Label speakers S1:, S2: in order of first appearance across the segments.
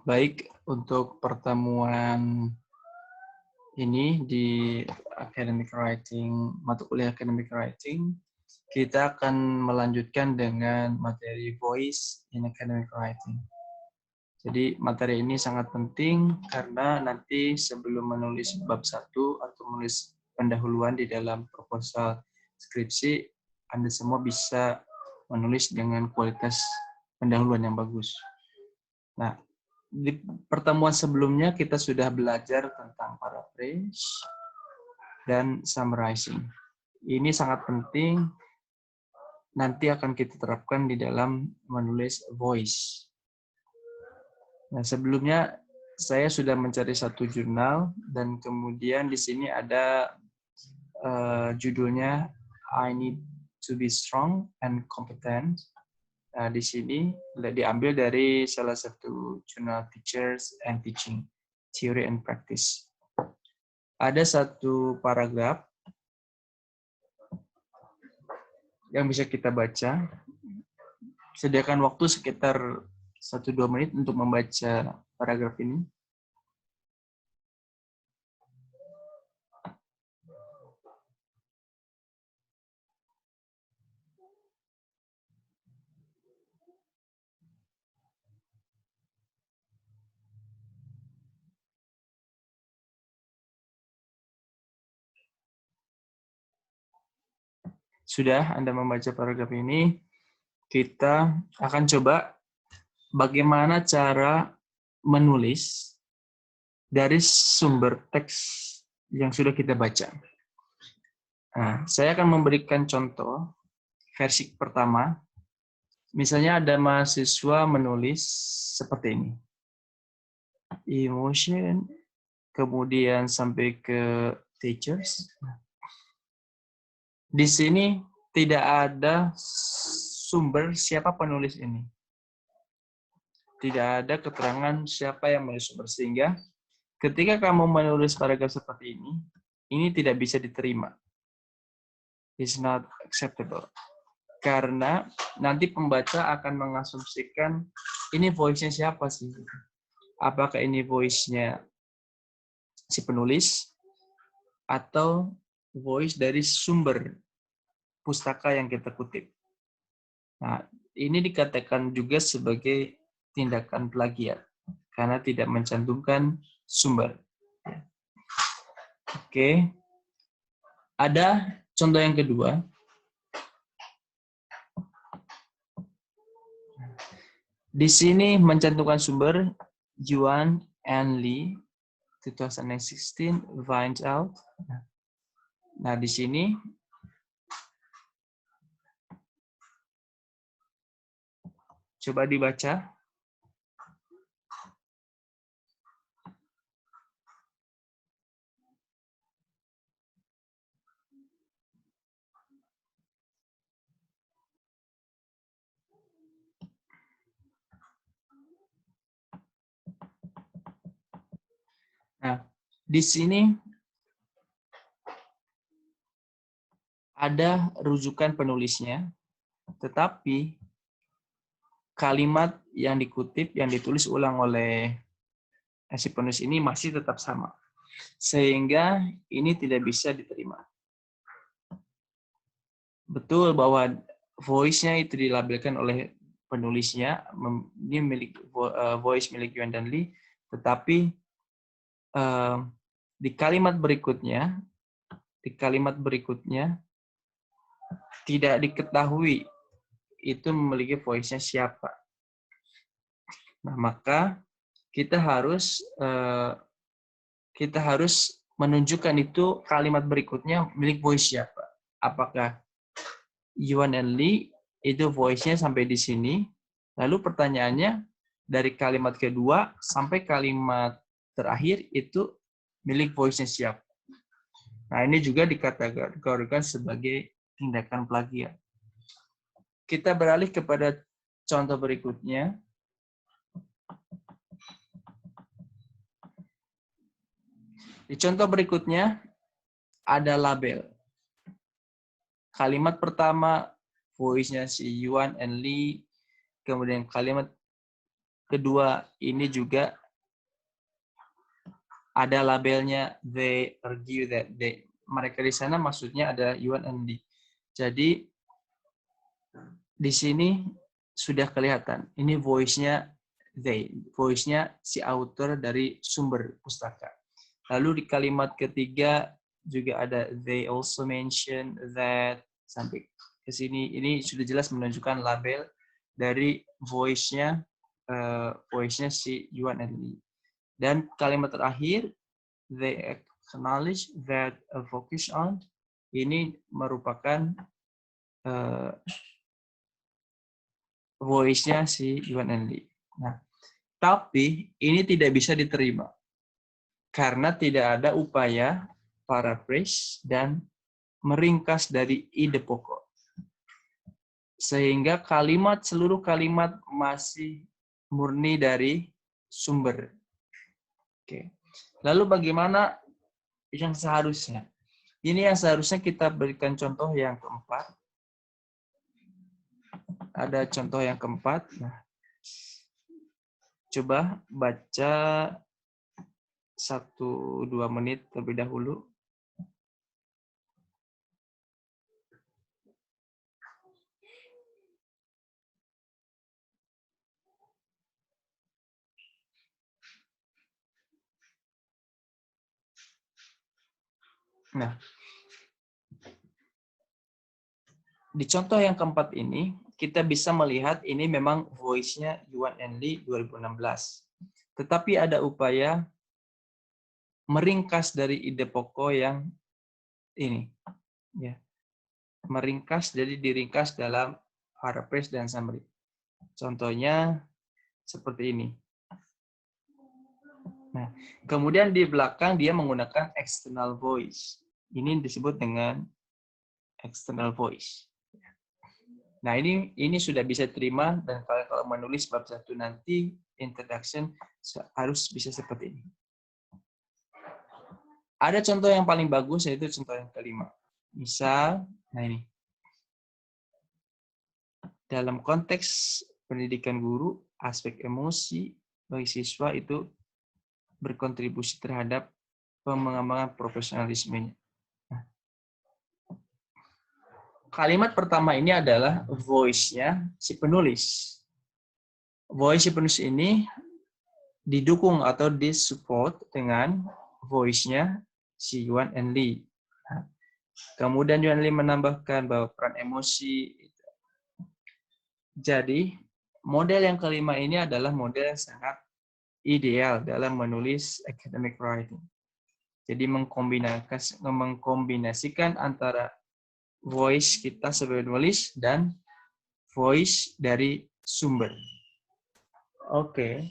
S1: Baik, untuk pertemuan ini di academic writing, mata kuliah academic writing, kita akan melanjutkan dengan materi voice in academic writing. Jadi materi ini sangat penting karena nanti sebelum menulis bab 1 atau menulis pendahuluan di dalam proposal skripsi, Anda semua bisa menulis dengan kualitas pendahuluan yang bagus. Nah, di pertemuan sebelumnya kita sudah belajar tentang paraphrase dan summarizing. Ini sangat penting, nanti akan kita terapkan di dalam menulis voice. Nah, sebelumnya saya sudah mencari satu jurnal dan kemudian di sini ada judulnya I Need to Be Strong and Competent. Nah, di sini diambil dari salah satu jurnal Teachers and Teaching, Theory and Practice. Ada satu paragraf yang bisa kita baca. Sediakan waktu sekitar 1-2 menit untuk membaca paragraf ini. Sudah Anda membaca paragraf ini, kita akan coba bagaimana cara menulis dari sumber teks yang sudah kita baca. Nah, saya akan memberikan contoh versi pertama. Misalnya ada mahasiswa menulis seperti ini. Emotion, kemudian sampai ke teachers. Di sini tidak ada sumber siapa penulis ini. Tidak ada keterangan siapa yang menulis sumber, sehingga ketika kamu menulis paragraf seperti ini tidak bisa diterima. It's not acceptable. Karena nanti pembaca akan mengasumsikan ini voice-nya siapa sih? Apakah ini voice-nya si penulis atau voice dari sumber pustaka yang kita kutip. Nah, ini dikatakan juga sebagai tindakan plagiat karena tidak mencantumkan sumber. Oke. Ada contoh yang kedua. Di sini mencantumkan sumber Yuan and Lee 2016 finds out. Nah, di sini coba dibaca. Nah, di sini ada rujukan penulisnya, tetapi kalimat yang dikutip, yang ditulis ulang oleh si penulis ini masih tetap sama. Sehingga ini tidak bisa diterima. Betul bahwa voice-nya itu dilabelkan oleh penulisnya, ini milik voice milik Yuan dan Lee, tetapi di kalimat berikutnya tidak diketahui itu memiliki voice-nya siapa. Nah, maka kita harus menunjukkan itu kalimat berikutnya milik voice siapa. Apakah Yuan and Lee itu voice-nya sampai di sini. Lalu pertanyaannya dari kalimat kedua sampai kalimat terakhir itu milik voice-nya siapa. Nah, ini juga dikategorikan sebagai tindakan plagiat. Kita beralih kepada contoh berikutnya. Di contoh berikutnya ada label. Kalimat pertama voice-nya si Yuan and Lee, kemudian kalimat kedua ini juga ada labelnya they argue that mereka di sana maksudnya ada Yuan and Li. Jadi di sini sudah kelihatan ini voice-nya they, voice-nya si author dari sumber pustaka. Lalu di kalimat ketiga juga ada they also mention that, sampai ke sini ini sudah jelas menunjukkan label dari voice-nya si Yuan and Li. Dan kalimat terakhir, they acknowledge that a focus on, ini merupakan voice-nya si Yuan and Li. Nah, tapi ini tidak bisa diterima karena tidak ada upaya paraphrase dan meringkas dari ide pokok. Sehingga seluruh kalimat masih murni dari sumber. Oke. Lalu bagaimana yang seharusnya? Ini yang seharusnya kita berikan contoh yang keempat. Ada contoh yang keempat. Nah, coba baca 1-2 menit terlebih dahulu. Nah, di contoh yang keempat ini, kita bisa melihat ini memang voice-nya Yuan and Li 2016. Tetapi ada upaya meringkas dari ide pokok yang ini. Ya. Meringkas, jadi diringkas dalam paraphrase dan summary. Contohnya seperti ini. Nah, kemudian di belakang dia menggunakan external voice. Ini disebut dengan external voice. Nah, ini sudah bisa terima, dan kalau menulis bab 1 nanti introduction harus bisa seperti ini. Ada contoh yang paling bagus, yaitu contoh yang kelima. Misal, nah ini. Dalam konteks pendidikan guru, aspek emosi bagi siswa itu berkontribusi terhadap pengembangan profesionalismenya. Nah, kalimat pertama ini adalah voice-nya si penulis. Voice si penulis ini didukung atau disupport dengan voice-nya si Yuan and Li. Nah, kemudian Yuan Li menambahkan bahwa peran emosi. Jadi, model yang kelima ini adalah model yang sangat ideal dalam menulis academic writing. Jadi mengkombinasikan antara voice kita sebagai penulis dan voice dari sumber. Oke.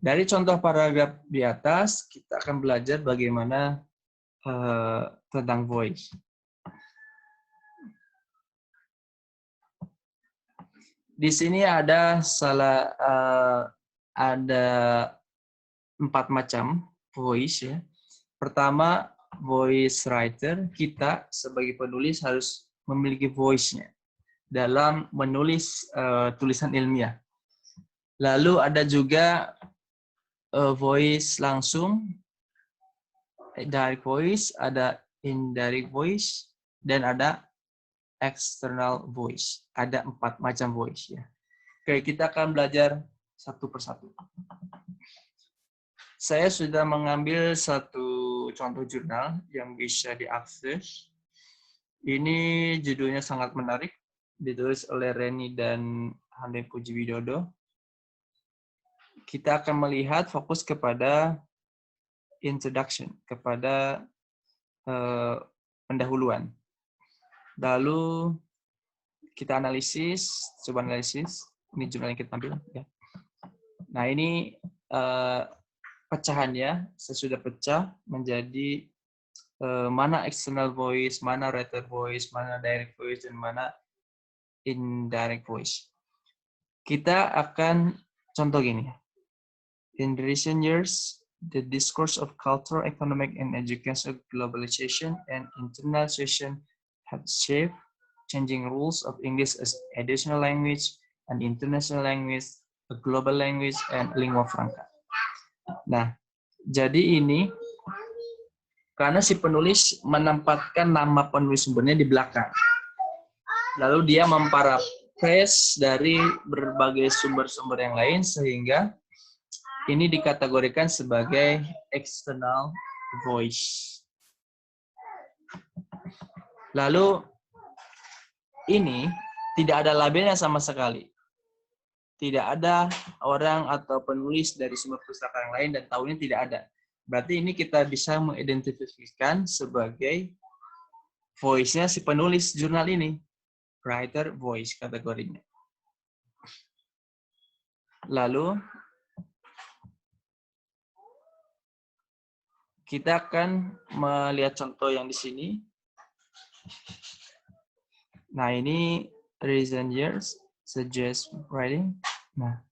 S1: Dari contoh paragraf di atas, kita akan belajar bagaimana tentang voice. Di sini ada ada 4 macam voice ya. Pertama, voice writer. Kita sebagai penulis harus memiliki voice-nya dalam menulis tulisan ilmiah. Lalu ada juga voice langsung, direct voice, ada indirect voice, dan ada external voice. Ada 4 macam voice ya. Oke, kita akan belajar satu persatu. Saya sudah mengambil satu contoh jurnal yang bisa diakses. Ini judulnya sangat menarik, ditulis oleh Reni dan Hande Pujiwidodo. Kita akan melihat fokus kepada introduction, kepada pendahuluan. Lalu kita analisis, coba analisis. Ini jurnal yang kita ambil. Ya. Nah, ini pecahannya. Saya sudah pecah menjadi mana external voice, mana writer voice, mana direct voice, dan mana indirect voice. Kita akan contoh gini. In recent years, the discourse of cultural, economic, and educational globalization and internationalization have shaped changing rules of English as additional language an international language, a global language, and lingua franca. Nah, jadi ini karena si penulis menempatkan nama penulis sumbernya di belakang. Lalu dia memparaphrase dari berbagai sumber-sumber yang lain sehingga ini dikategorikan sebagai external voice. Lalu ini tidak ada labelnya sama sekali. Tidak ada orang atau penulis dari sumber pustaka yang lain dan tahunnya tidak ada. Berarti ini kita bisa mengidentifikasikan sebagai voice-nya si penulis jurnal ini. Writer voice kategorinya. Lalu kita akan melihat contoh yang di sini. Nah, ini recent years suggest writing. Nah,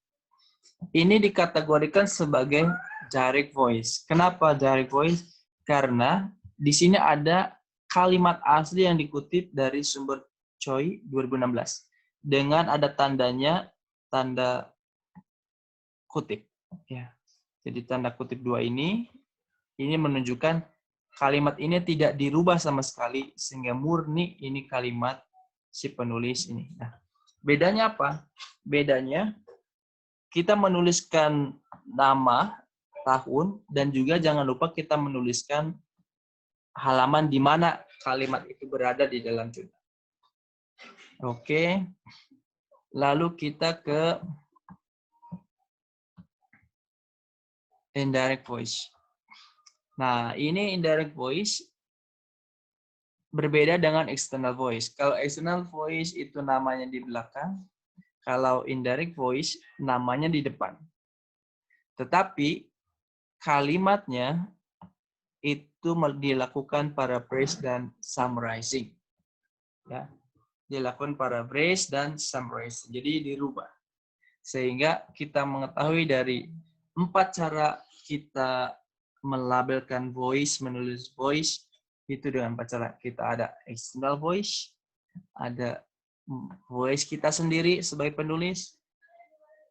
S1: ini dikategorikan sebagai direct voice. Kenapa direct voice? Karena di sini ada kalimat asli yang dikutip dari sumber Choi 2016 dengan ada tandanya, tanda kutip. Ya, jadi tanda kutip 2 ini menunjukkan kalimat ini tidak dirubah sama sekali sehingga murni ini kalimat si penulis ini. Nah, bedanya apa? Bedanya kita menuliskan nama, tahun, dan juga jangan lupa kita menuliskan halaman di mana kalimat itu berada di dalam jurnal. Oke, lalu kita ke indirect voice. Nah, ini indirect voice berbeda dengan external voice. Kalau external voice itu namanya di belakang, kalau indirect voice namanya di depan. Tetapi kalimatnya itu dilakukan paraphrase dan summarizing. Ya, dilakukan paraphrase dan summarizing. Jadi dirubah. Sehingga kita mengetahui dari 4 cara kita melabelkan voice, menulis voice, itu dengan 4 cara. Kita ada external voice, ada voice kita sendiri sebagai penulis,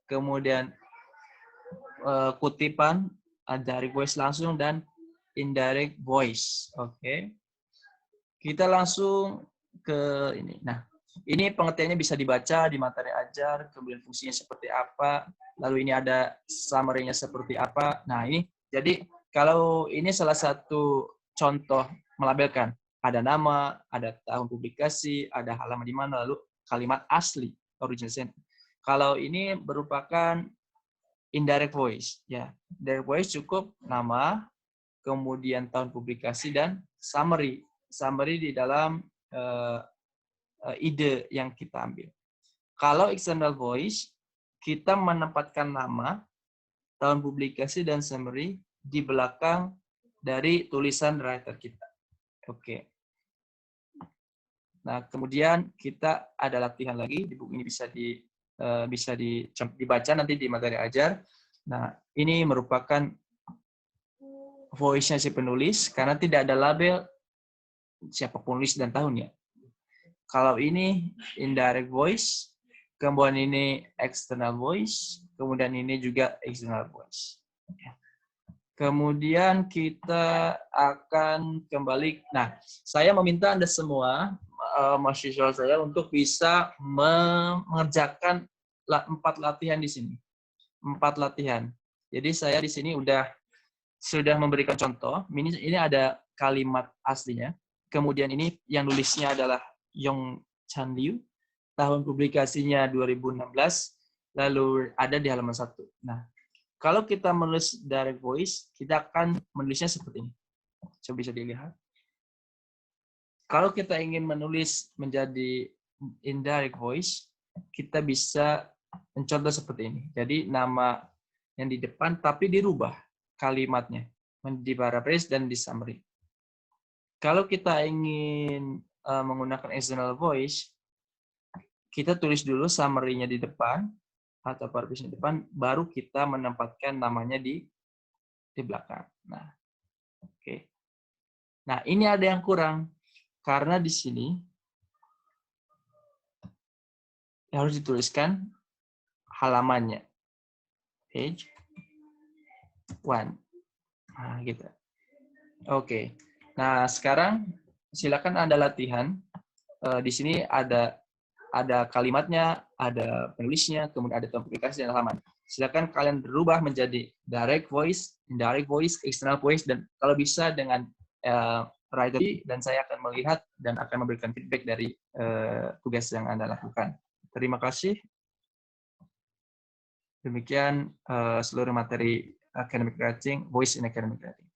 S1: kemudian kutipan, ada direct voice langsung, dan indirect voice. Oke. Kita langsung ke ini. Nah, ini pengertiannya bisa dibaca di materi ajar, kemudian fungsinya seperti apa, lalu ini ada summary-nya seperti apa. Nah, ini jadi kalau ini salah satu contoh melabelkan. Ada nama, ada tahun publikasi, ada halaman di mana, lalu kalimat asli, original sentence. Kalau ini merupakan indirect voice. Ya, indirect voice cukup nama, kemudian tahun publikasi, dan summary. Summary di dalam ide yang kita ambil. Kalau external voice, kita menempatkan nama, tahun publikasi, dan summary di belakang dari tulisan writer kita. Oke. Nah, kemudian kita ada latihan lagi di buku ini bisa dibaca nanti di materi ajar. Nah, ini merupakan voice-nya si penulis karena tidak ada label siapa penulis dan tahunnya. Kalau ini indirect voice, kemudian ini external voice, kemudian ini juga external voice. Kemudian kita akan kembali. Nah, saya meminta Anda semua, mahasiswa saya, untuk bisa mengerjakan 4 latihan di sini. 4 latihan. Jadi saya di sini sudah memberikan contoh. Ini ada kalimat aslinya. Kemudian ini yang nulisnya adalah Yong Chan Liu. Tahun publikasinya 2016. Lalu ada di halaman 1. Nah, kalau kita menulis direct voice, kita akan menulisnya seperti ini. Coba bisa dilihat. Kalau kita ingin menulis menjadi indirect voice, kita bisa mencontoh seperti ini. Jadi nama yang di depan, tapi dirubah kalimatnya. Di paraphrase dan di summary. Kalau kita ingin menggunakan external voice, kita tulis dulu summary-nya di depan, atau paraphrase di depan, baru kita menempatkan namanya di belakang. Nah, oke. Nah, ini ada yang kurang karena di sini harus dituliskan halamannya. Page 1. Nah, gitu. Oke. Nah, sekarang silakan Anda latihan. Di sini ada kalimatnya, ada penulisnya, kemudian ada topik aplikasi dan halaman. Silakan kalian berubah menjadi direct voice, indirect voice, external voice, dan kalau bisa dengan writer, dan saya akan melihat dan akan memberikan feedback dari tugas yang Anda lakukan. Terima kasih. Demikian seluruh materi academic writing, voice in academic writing.